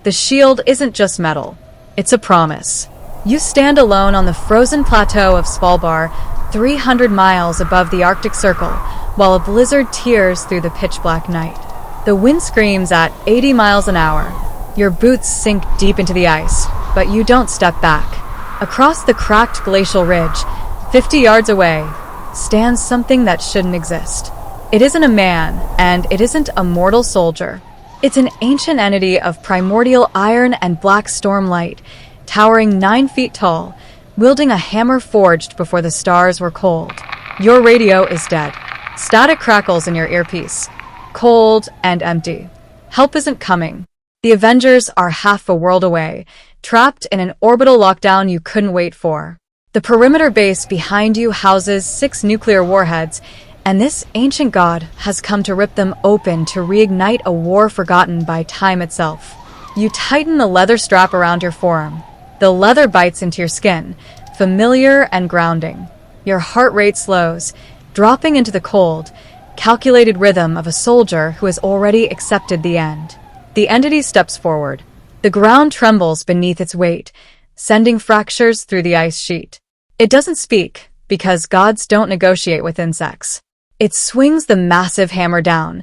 The shield isn't just metal. It's a promise. You stand alone on the frozen plateau of Svalbard, 300 miles above the Arctic Circle, while a blizzard tears through the pitch-black night. The wind screams at 80 miles an hour. Your boots sink deep into the ice, but you don't step back. Across the cracked glacial ridge, 50 yards away, stands something that shouldn't exist. It isn't a man, and it isn't a mortal soldier. It's an ancient entity of primordial iron and black storm light, towering 9 feet tall, wielding a hammer forged before the stars were cold. Your radio is dead. Static crackles in your earpiece. Cold and empty. Help isn't coming. The Avengers are half a world away, trapped in an orbital lockdown you couldn't wait for. The perimeter base behind you houses 6 nuclear warheads, and this ancient god has come to rip them open to reignite a war forgotten by time itself. You tighten the leather strap around your forearm. The leather bites into your skin, familiar and grounding. Your heart rate slows, dropping into the cold, calculated rhythm of a soldier who has already accepted the end. The entity steps forward. The ground trembles beneath its weight, sending fractures through the ice sheet. It doesn't speak, because gods don't negotiate with insects. It swings the massive hammer down,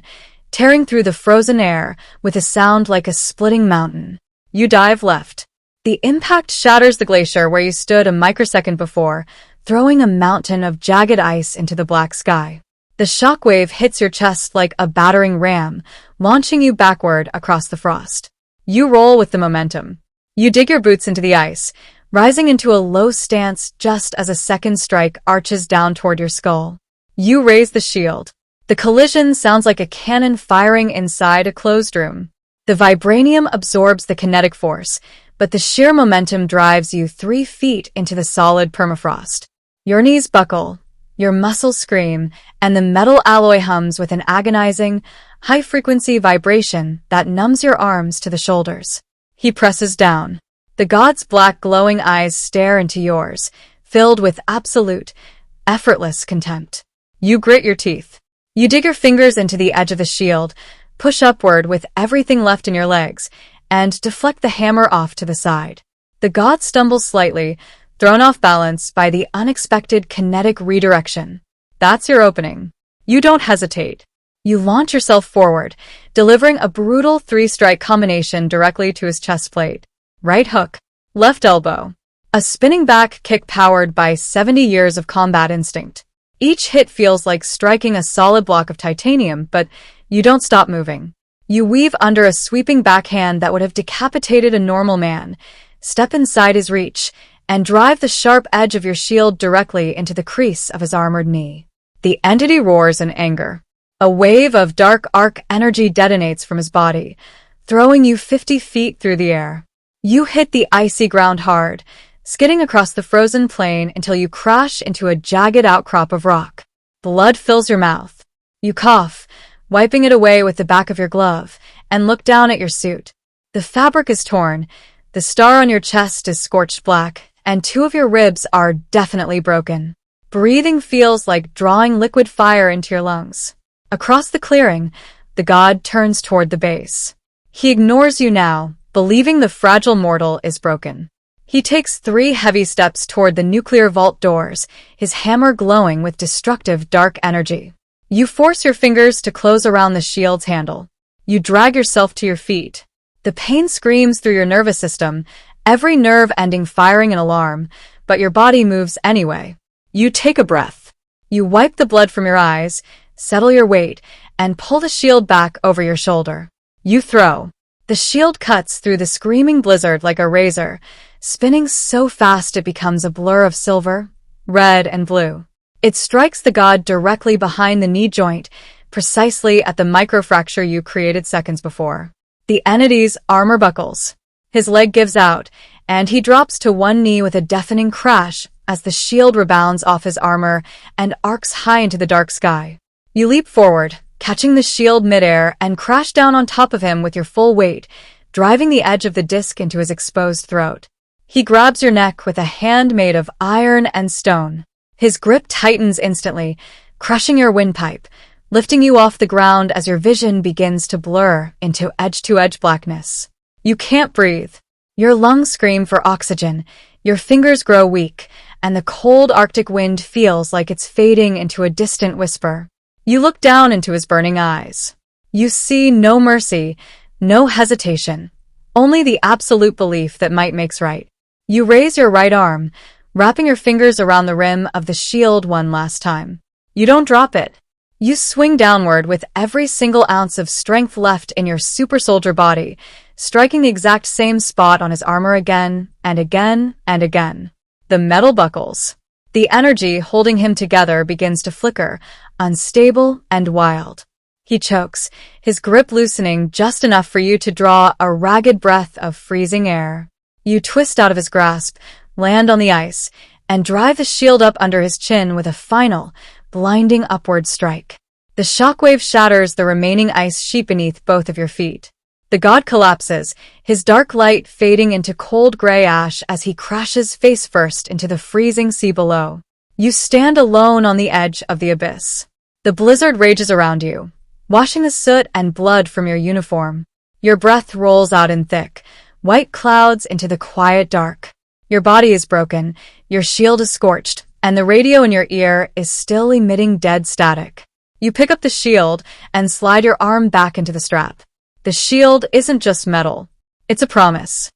tearing through the frozen air with a sound like a splitting mountain. You dive left. The impact shatters the glacier where you stood a microsecond before, throwing a mountain of jagged ice into the black sky. The shockwave hits your chest like a battering ram, launching you backward across the frost. You roll with the momentum. You dig your boots into the ice, rising into a low stance just as a second strike arches down toward your skull. You raise the shield. The collision sounds like a cannon firing inside a closed room. The vibranium absorbs the kinetic force, but the sheer momentum drives you 3 feet into the solid permafrost. Your knees buckle, your muscles scream, and the metal alloy hums with an agonizing, high-frequency vibration that numbs your arms to the shoulders. He presses down. The god's black glowing eyes stare into yours, filled with absolute, effortless contempt. You grit your teeth. You dig your fingers into the edge of the shield, push upward with everything left in your legs, and deflect the hammer off to the side. The god stumbles slightly, thrown off balance by the unexpected kinetic redirection. That's your opening. You don't hesitate. You launch yourself forward, delivering a brutal 3-strike combination directly to his chest plate. Right hook, left elbow. A spinning back kick powered by 70 years of combat instinct. Each hit feels like striking a solid block of titanium, but you don't stop moving. You weave under a sweeping backhand that would have decapitated a normal man, step inside his reach, and drive the sharp edge of your shield directly into the crease of his armored knee. The entity roars in anger. A wave of dark arc energy detonates from his body, throwing you 50 feet through the air. You hit the icy ground hard, skidding across the frozen plain until you crash into a jagged outcrop of rock. Blood fills your mouth. You cough, wiping it away with the back of your glove, and look down at your suit. The fabric is torn, the star on your chest is scorched black, and 2 of your ribs are definitely broken. Breathing feels like drawing liquid fire into your lungs. Across the clearing, the god turns toward the base. He ignores you now, believing the fragile mortal is broken. He takes 3 heavy steps toward the nuclear vault doors, his hammer glowing with destructive dark energy. You force your fingers to close around the shield's handle. You drag yourself to your feet. The pain screams through your nervous system, every nerve ending firing an alarm, but your body moves anyway. You take a breath. You wipe the blood from your eyes, settle your weight, and pull the shield back over your shoulder. You throw. The shield cuts through the screaming blizzard like a razor, spinning so fast it becomes a blur of silver, red, and blue. It strikes the god directly behind the knee joint, precisely at the microfracture you created seconds before. The entity's armor buckles. His leg gives out, and he drops to one knee with a deafening crash as the shield rebounds off his armor and arcs high into the dark sky. You leap forward, catching the shield midair, and crash down on top of him with your full weight, driving the edge of the disc into his exposed throat. He grabs your neck with a hand made of iron and stone. His grip tightens instantly, crushing your windpipe, lifting you off the ground as your vision begins to blur into edge-to-edge blackness. You can't breathe. Your lungs scream for oxygen, your fingers grow weak, and the cold Arctic wind feels like it's fading into a distant whisper. You look down into his burning eyes. You see no mercy, no hesitation, only the absolute belief that might makes right. You raise your right arm, wrapping your fingers around the rim of the shield one last time. You don't drop it. You swing downward with every single ounce of strength left in your super soldier body, striking the exact same spot on his armor again and again and again. The metal buckles. The energy holding him together begins to flicker, unstable and wild. He chokes, his grip loosening just enough for you to draw a ragged breath of freezing air. You twist out of his grasp, land on the ice, and drive the shield up under his chin with a final, blinding upward strike. The shockwave shatters the remaining ice sheet beneath both of your feet. The god collapses, his dark light fading into cold gray ash as he crashes face first into the freezing sea below. You stand alone on the edge of the abyss. The blizzard rages around you, washing the soot and blood from your uniform. Your breath rolls out in thick, white clouds into the quiet dark. Your body is broken, your shield is scorched, and the radio in your ear is still emitting dead static. You pick up the shield and slide your arm back into the strap. The shield isn't just metal. It's a promise.